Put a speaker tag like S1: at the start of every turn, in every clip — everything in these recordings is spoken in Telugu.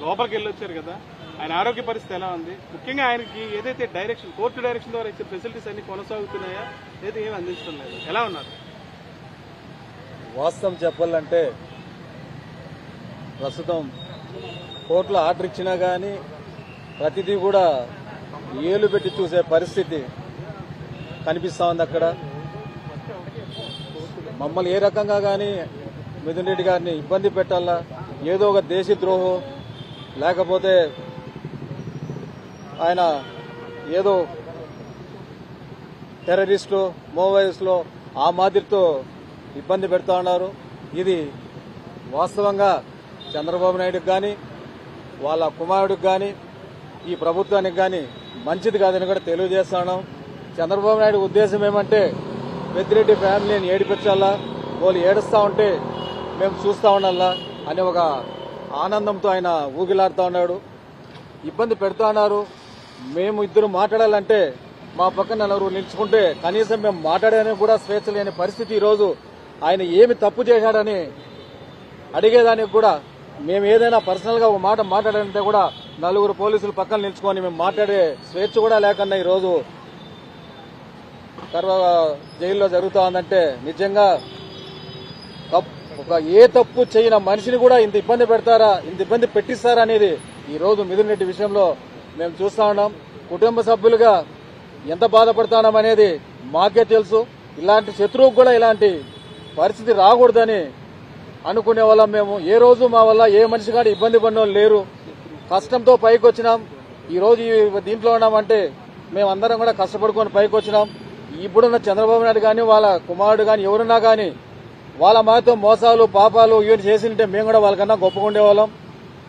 S1: లోపలికి వెళ్ళొచ్చారు కదా, ఆయన ఆరోగ్య పరిస్థితి ఎలా ఉంది? ముఖ్యంగా ఆయనకి ఏదైతే డైరెక్షన్, కోర్టు డైరెక్షన్ ద్వారా ఇచ్చే ఫెసిలిటీస్ అన్ని కొనసాగుతున్నాయా లేదా ఏమి అందించడం లేదు? ఎలా ఉన్నారు?
S2: వాస్తవం చెప్పాలంటే ప్రస్తుతం కోర్టులో ఆర్డర్ ఇచ్చినా కానీ ప్రతిదీ కూడా ఏలు పెట్టి చూసే పరిస్థితి కనిపిస్తా ఉంది. అక్కడ మమ్మల్ని ఏ రకంగా కానీ మిథున్ రెడ్డి గారిని ఇబ్బంది పెట్టాలా, ఏదో ఒక దేశద్రోహం లేకపోతే ఆయన ఏదో టెర్రరిస్టులు మోవైస్లో ఆ మాదిరితో ఇబ్బంది పెడతా ఉన్నారు. ఇది వాస్తవంగా చంద్రబాబు నాయుడుకి కానీ వాళ్ళ కుమారుడికి కానీ ఈ ప్రభుత్వానికి కానీ మంచిది కాదని కూడా తెలియజేస్తున్నాం. చంద్రబాబు నాయుడు ఉద్దేశం ఏమంటే పెద్దిరెడ్డి ఫ్యామిలీని ఏడిపించాలా, వాళ్ళు ఏడుస్తూ ఉంటే మేము చూస్తూ ఉండాలా అనే ఒక ఆనందంతో ఆయన ఊగిలాడుతూ ఉన్నాడు. ఇబ్బంది పెడుతూ ఉన్నారు. మేము ఇద్దరు మాట్లాడాలంటే మా పక్కన నలుగురు నిలుచుకుంటే కనీసం మేము మాట్లాడడానికి కూడా స్వేచ్ఛ లేని పరిస్థితి. ఈరోజు ఆయన ఏమి తప్పు చేశాడని అడిగేదానికి కూడా మేము ఏదైనా పర్సనల్ గా ఒక మాట మాట్లాడాలంటే కూడా నలుగురు పోలీసులు పక్కన నిలుచుకొని మేము మాట్లాడే స్వేచ్ఛ కూడా లేకుండా ఈరోజు జైల్లో జరుగుతూ ఉందంటే నిజంగా ఒక ఏ తప్పు చేయని మనిషిని కూడా ఇంత ఇబ్బంది పెడతారా, ఇంత ఇబ్బంది పెట్టిస్తారా అనేది ఈ రోజు మిథున్ రెడ్డి విషయంలో మేము చూస్తా ఉన్నాం. కుటుంబ సభ్యులుగా ఎంత బాధపడతాం అనేది మాకే తెలుసు. ఇలాంటి శత్రువుకు కూడా ఇలాంటి పరిస్థితి రాకూడదని అనుకునే వాళ్ళం మేము. ఏ రోజు మా వల్ల ఏ మనిషి కానీ ఇబ్బంది పడిన వాళ్ళు లేరు. కష్టంతో పైకి వచ్చినాం. ఈ రోజు దీంట్లో ఉన్నామంటే మేమందరం కూడా కష్టపడుకొని పైకి వచ్చినాం. ఇప్పుడున్న చంద్రబాబు నాయుడు కానీ వాళ్ళ కుమారుడు కానీ ఎవరున్నా కానీ వాళ్ళ మాతో మోసాలు పాపాలు ఇవన్నీ చేసింటే మేము కూడా వాళ్ళకన్నా గొప్పగా ఉండేవాళ్ళం.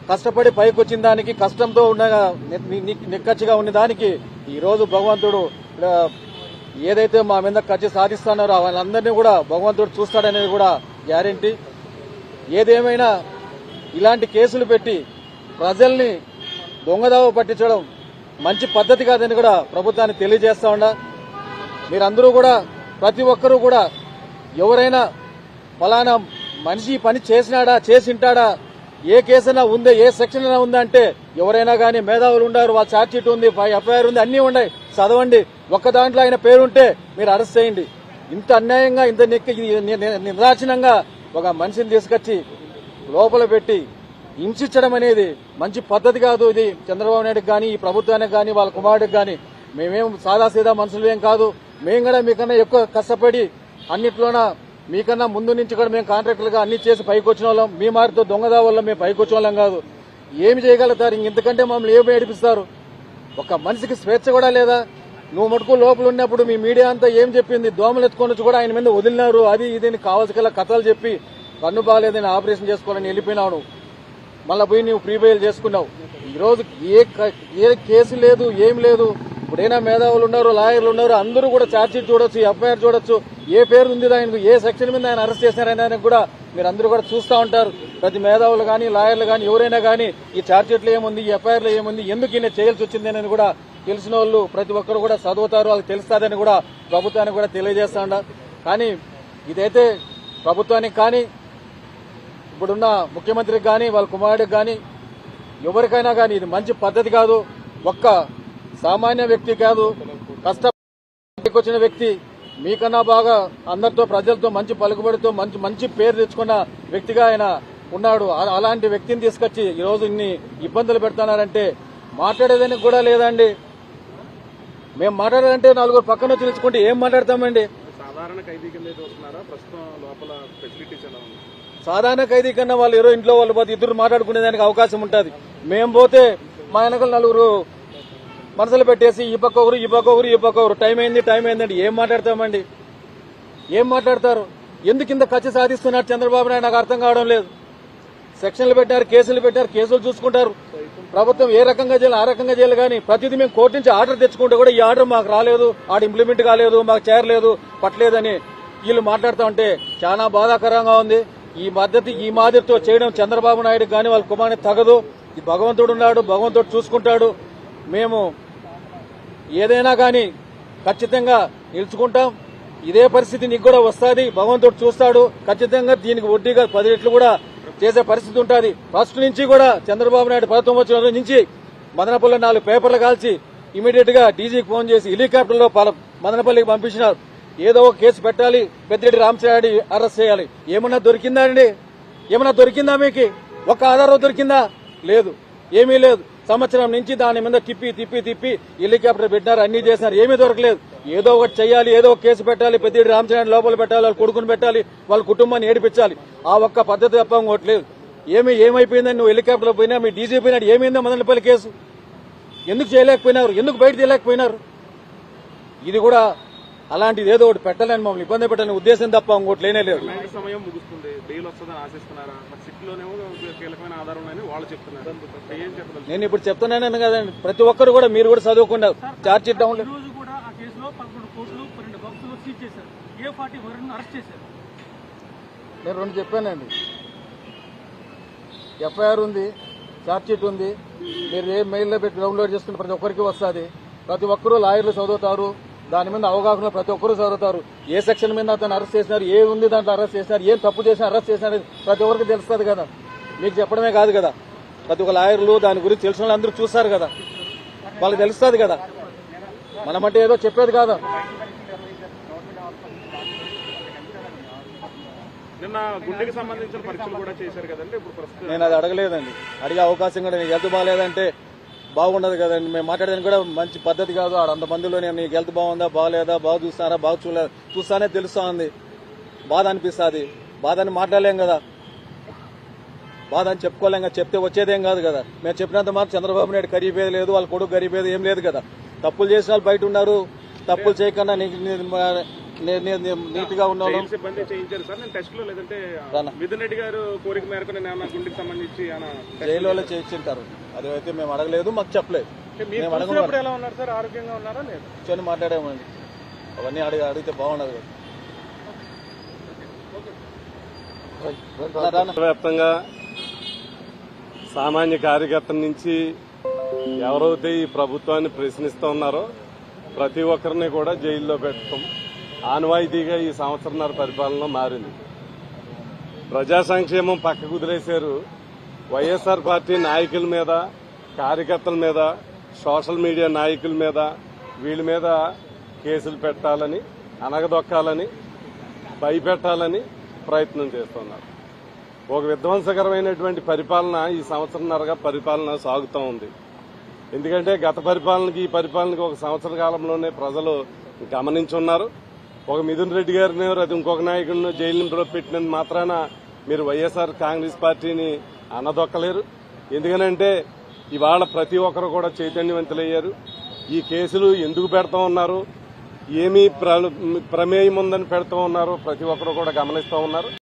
S2: కష్టపడి పైకి వచ్చిన దానికి, కష్టంతో ఉన్న నిక్కచ్చిగా ఉన్న దానికి ఈ రోజు భగవంతుడు ఏదైతే మా మీద కచ్చి సాధిస్తున్నారో వాళ్ళందరినీ కూడా భగవంతుడు చూస్తాడనేది కూడా గ్యారెంటీ. ఏదేమైనా ఇలాంటి కేసులు పెట్టి ప్రజల్ని దొంగదావ పట్టించడం మంచి పద్ధతి కాదని కూడా ప్రభుత్వాన్ని తెలియజేస్తా ఉన్నా. మీరందరూ కూడా ప్రతి ఒక్కరూ కూడా ఎవరైనా ఫలానా మనిషి పని చేసినాడా చేసింటాడా, ఏ కేసైనా ఉందే, ఏ సెక్షన్ అయినా ఉందా అంటే ఎవరైనా కానీ మేధావులు ఉన్నారు, వాళ్ళ ఛార్జ్ షీట్ ఉంది, ఎఫ్ఐఆర్ ఉంది, అన్నీ ఉన్నాయి, చదవండి. ఒక్క దాంట్లో ఆయన పేరుంటే మీరు అరెస్ట్ చేయండి. ఇంత అన్యాయంగా ఇంత నిర్దాక్షిణ్యంగా ఒక మనిషిని తీసుకొచ్చి లోపల పెట్టి హింసించడం అనేది మంచి పద్ధతి కాదు. ఇది చంద్రబాబు నాయుడుకి కానీ ఈ ప్రభుత్వానికి కానీ వాళ్ళ కుమారుడికి కానీ మేమేం సాదాసీదా మనుషులు ఏం కాదు. మేము కూడా మీకన్నా ఎక్కువ కష్టపడి అన్నిట్లోన మీకన్నా ముందు నుంచి కూడా మేము కాంట్రాక్టర్లుగా అన్ని చేసి పైకి వచ్చిన వాళ్ళం. మీ మారితో దొంగదా వల్ల మేము పైకి వచ్చిన వాళ్ళం కాదు. ఏమి చేయగలుగుతారు? ఇంతకంటే మమ్మల్ని ఏమి ఏడిపిస్తారు? ఒక మనిషికి స్వేచ్ఛ కూడా లేదా? నువ్వు మటుకు లోపల ఉన్నప్పుడు మీ మీడియా అంతా ఏం చెప్పింది? దోమలు ఎత్తుకొని వచ్చి కూడా ఆయన మీద వదిలినారు, అది ఇది కావాల్సిన కథలు చెప్పి కన్ను బాగాలేదని ఆపరేషన్ చేసుకోవాలని వెళ్ళిపోయినావు. మళ్ళా పోయి నువ్వు ప్రీ బెయిల్ చేసుకున్నావు. ఈ రోజు ఏ కేసు లేదు, ఏం లేదు. ఇప్పుడైనా మేధావులు ఉన్నారు, లాయర్లు ఉన్నారు, అందరూ కూడా ఛార్జ్ షీట్ చూడొచ్చు, ఎఫ్ఐఆర్ చూడొచ్చు, ఏ పేరు ఉంది ఆయనకు, ఏ సెక్షన్ మీద ఆయన అరెస్ట్ చేశారనే కూడా మీరు అందరూ కూడా చూస్తూ ఉంటారు. ప్రతి మేధావులు కానీ లాయర్లు కానీ ఎవరైనా కానీ ఈ ఛార్జ్ షీట్లో ఏముంది, ఈ ఎఫ్ఐఆర్లో ఏముంది, ఎందుకు ఈయన చేయాల్సి వచ్చింది అనేది కూడా తెలిసిన వాళ్ళు ప్రతి ఒక్కరు కూడా చదువుతారు, వాళ్ళకి తెలుస్తుందని కూడా ప్రభుత్వానికి కూడా తెలియజేస్తా ఉన్నారు. కానీ ఇదైతే ప్రభుత్వానికి కానీ ఇప్పుడున్న ముఖ్యమంత్రికి కానీ వాళ్ళ కుమారుడికి కానీ ఎవరికైనా కానీ ఇది మంచి పద్ధతి కాదు. ఒక్క సామాన్య వ్యక్తి కాదు, కష్టపడికి వచ్చిన వ్యక్తి, మీకన్నా బాగా అందరితో ప్రజలతో మంచి పలుకుబడితో మంచి పేరు తెచ్చుకున్న వ్యక్తిగా ఆయన ఉన్నాడు. అలాంటి వ్యక్తిని తీసుకొచ్చి ఈరోజు ఇన్ని ఇబ్బందులు పెడుతున్నారంటే మాట్లాడేదానికి కూడా లేదండి. మేము మాట్లాడాలంటే నలుగురు పక్కన వచ్చి నిలుచుకుంటే ఏం మాట్లాడతామండి?
S1: సాధారణ ఖైదీ కింద చూస్తున్నారా? ప్రస్తుతం లోపల ఫెసిలిటీస్ ఎలా ఉంది?
S2: సాధారణ ఖైదీ కన్నా వాళ్ళు ఎవరో ఇంట్లో వాళ్ళు పోతే ఇద్దరు మాట్లాడుకునేదానికి అవకాశం ఉంటుంది. మేము పోతే మా వెనకలు నలుగురు మనసులు పెట్టేసి ఈ పక్క ఒకరు, ఈ పక్క ఒకరు, ఈ పక్క ఒకరు, టైం అయిందండి. ఏం మాట్లాడతామండి? ఏం మాట్లాడతారు? ఎందుకు ఇంత కచ్చి సాధిస్తున్నారు చంద్రబాబు నాయుడు? నాకు అర్థం కావడం లేదు. సెక్షన్లు పెట్టారు, కేసులు పెట్టారు, కేసులు చూసుకుంటారు. ప్రభుత్వం ఏ రకంగా చేయాలి ఆ రకంగా చేయాలి. కానీ ప్రతిదీ మేము కోర్టు నుంచి ఆర్డర్ తెచ్చుకుంటే కూడా ఈ ఆర్డర్ మాకు రాలేదు, ఇంప్లిమెంట్ కాలేదు, మాకు చేరలేదు, పట్టలేదని వీళ్ళు మాట్లాడుతూ ఉంటే చాలా బాధాకరంగా ఉంది. ఈ మాదిరితో చేయడం చంద్రబాబు నాయుడు కానీ వాళ్ళ కుమారుని తగదు. ఈ భగవంతుడు ఉన్నాడు, భగవంతుడు చూసుకుంటాడు. మేము ఏదైనా కానీ ఖచ్చితంగా నిలుచుకుంటాం. ఇదే పరిస్థితి నీకు కూడా వస్తుంది, భగవంతుడు చూస్తాడు. ఖచ్చితంగా దీనికి వడ్డీగా 10 రెట్లు కూడా చేసే పరిస్థితి ఉంటుంది. ఫస్ట్ నుంచి కూడా చంద్రబాబు నాయుడు ప్రభుత్వం వచ్చిన రోజు నుంచి మదనపల్లిలో 4 పేపర్లు కాల్చి ఇమీడియట్ గా డీజీకి ఫోన్ చేసి హెలికాప్టర్లో మదనపల్లికి పంపించినారు. ఏదో ఒక కేసు పెట్టాలి, పెద్దిరెడ్డి రామచంద్రారెడ్డి అరెస్ట్ చేయాలి. ఏమన్నా దొరికిందా అండి? ఏమన్నా దొరికిందా? మీకు ఒక్క ఆధారం దొరికిందా? లేదు, ఏమీ లేదు. సంవత్సరం నుంచి దాని మీద తిప్పి హెలికాప్టర్ పెట్టినారు, అన్ని చేసినారు, ఏమీ దొరకలేదు. ఏదో ఒకటి చెయ్యాలి, ఏదో ఒక కేసు పెట్టాలి, పెద్దిరెడ్డి రామచంద్రారెడ్డి లోపల పెట్టాలి, వాళ్ళ కొడుకుని పెట్టాలి, వాళ్ళ కుటుంబాన్ని ఏడిపించాలి. ఆ ఒక్క పద్ధతి తప్ప ఇంకోట్లేదు. ఏమైపోయిందని నువ్వు హెలికాప్టర్లో పోయినా, మీ డీజీ పోయినాడు, ఏమైందో మదనపల్లి కేసు? ఎందుకు చేయలేకపోయినారు? ఎందుకు బయట తీయలేకపోయినారు? ఇది కూడా అలాంటిది ఏదో ఒకటి పెట్టాలని మమ్మల్ని ఇబ్బంది పెట్టాలని ఉద్దేశం తప్ప ఇంకోటి లేనే లేదు.
S1: సమయం ముగుస్తుంది, బెయిల్ వస్తుందని ఆశిస్తున్నారా? సిట్లోనేమో కీలకమైన ఆధారం ఉన్నాయని వాళ్ళు చెప్తున్నారు. ఏం చెప్పలేదు.
S2: నేను ఇప్పుడు చెప్తున్నాను కదండి, ప్రతి ఒక్కరు కూడా మీరు కూడా చదువుకున్నారు. ఛార్జ్ షీట్ డౌన్
S3: రోజు కూడా ఆ కేసులో 11 కోట్లు 12 బాక్సులు సీజ్ చేశారు. A41 అరెస్ట్ చేశారు.
S2: నేను 2 చెప్పానండి. ఎఫ్ఐఆర్ ఉంది, ఛార్జ్ షీట్ ఉంది. మీరు ఏ మెయిల్లో పెట్టి డౌన్లోడ్ చేసుకుని ప్రతి ఒక్కరికి వస్తుంది. ప్రతి ఒక్కరూ లాయర్లు చదువుతారు, దాని మీద అవగాహన ప్రతి ఒక్కరూ చదువుతారు. ఏ సెక్షన్ మీద అతను అరెస్ట్ చేసినారు, ఏ ఉంది దాంట్లో అరెస్ట్ చేసినారు, ఏం తప్పు చేసినా అరెస్ట్ చేసినారు ప్రతి ఒక్కరికి తెలుస్తుంది కదా. మీకు చెప్పడమే కాదు కదా, ప్రతి ఒక్క లాయర్లు దాని గురించి తెలిసిన వాళ్ళు అందరూ చూస్తారు కదా, వాళ్ళకి తెలుస్తుంది కదా. మనమంటే ఏదో చెప్పేది కాదు.
S1: నిన్న గుండెకి సంబంధించిన పరీక్షలు కూడా చేశారు కదండి. ఇప్పుడు ప్రస్తుతం
S2: నేను అది అడగలేదండి, అడిగే అవకాశం కూడా నీకు హెల్త్ బాగాలేదంటే బాగుండదు కదండి. మేము మాట్లాడేది కూడా మంచి పద్ధతి కాదు. ఆడ మందిలో నేను నీకు హెల్త్ బాగుందా, బాగాలేదా, బాగా చూస్తారా, బాగా చూస్తానే తెలుస్తా ఉంది. బాధ అనిపిస్తుంది. బాధ అని మాట్లాడలేం కదా, బాధ అని చెప్పుకోలేం కదా, చెప్తే వచ్చేదేం కాదు కదా. మేము చెప్పినంత మాత్రం చంద్రబాబు నాయుడు గరీబేది లేదు, వాళ్ళ కొడుకు గరీబేది ఏం లేదు కదా. తప్పులు చేసిన వాళ్ళు బయట ఉన్నారు, తప్పులు చేయకుండా నీట్ గా ఉన్నాను.
S1: సిబ్బంది చేయించారు సార్. నేను టెస్ట్ లో లేదంటే మిథున్ రెడ్డి గారు కోరిక మేరకు నేను ఏమన్నా గుండెకి సంబంధించి
S2: జైల్లో చేయించారు. అది అయితే మేము అడగలేదు, మాకు చెప్పలేదు.
S1: మేము అడగనప్పుడు ఎలా ఉన్నారు సార్? ఆరోగ్యంగా ఉన్నారా? లేదు,
S2: కూర్చొని మాట్లాడామండి. అవన్నీ అడిగితే బాగుండదు కదా.
S4: వ్యాప్తంగా సామాన్య కార్యకర్తల నుంచి ఎవరైతే ఈ ప్రభుత్వాన్ని ప్రశ్నిస్తూ ఉన్నారో ప్రతి ఒక్కరిని కూడా జైల్లో పెట్టడం ఆనవాయితీగా ఈ సంవత్సరంన్నర పరిపాలనలో మారింది. ప్రజా సంక్షేమం పక్కకు వదిలేశారు. వైఎస్ఆర్ పార్టీ నాయకుల మీద, కార్యకర్తల మీద, సోషల్ మీడియా నాయకుల మీద, వీళ్ళ మీద కేసులు పెట్టాలని, అనగదొక్కాలని, భయపెట్టాలని ప్రయత్నం చేస్తున్నారు. ఒక విధ్వంసకరమైనటువంటి పరిపాలన ఈ సంవత్సరంన్నరగా పరిపాలన సాగుతూ ఉంది. ఎందుకంటే గత పరిపాలనకి ఈ పరిపాలనకి ఒక సంవత్సర కాలంలోనే ప్రజలు గమనించున్నారు. ఒక మిథున్ రెడ్డి గారిని అది ఇంకొక నాయకుడిని జైలు పెట్టినందు మాత్రాన మీరు వైఎస్ఆర్ కాంగ్రెస్ పార్టీని అనదొక్కలేరు. ఎందుకనంటే ఇవాళ ప్రతి ఒక్కరు కూడా చైతన్యవంతులయ్యారు. ఈ కేసులు ఎందుకు పెడతా ఉన్నారు, ఏమీ ప్రమేయం ఉందని పెడతా ఉన్నారు, ప్రతి ఒక్కరు కూడా గమనిస్తూ ఉన్నారు.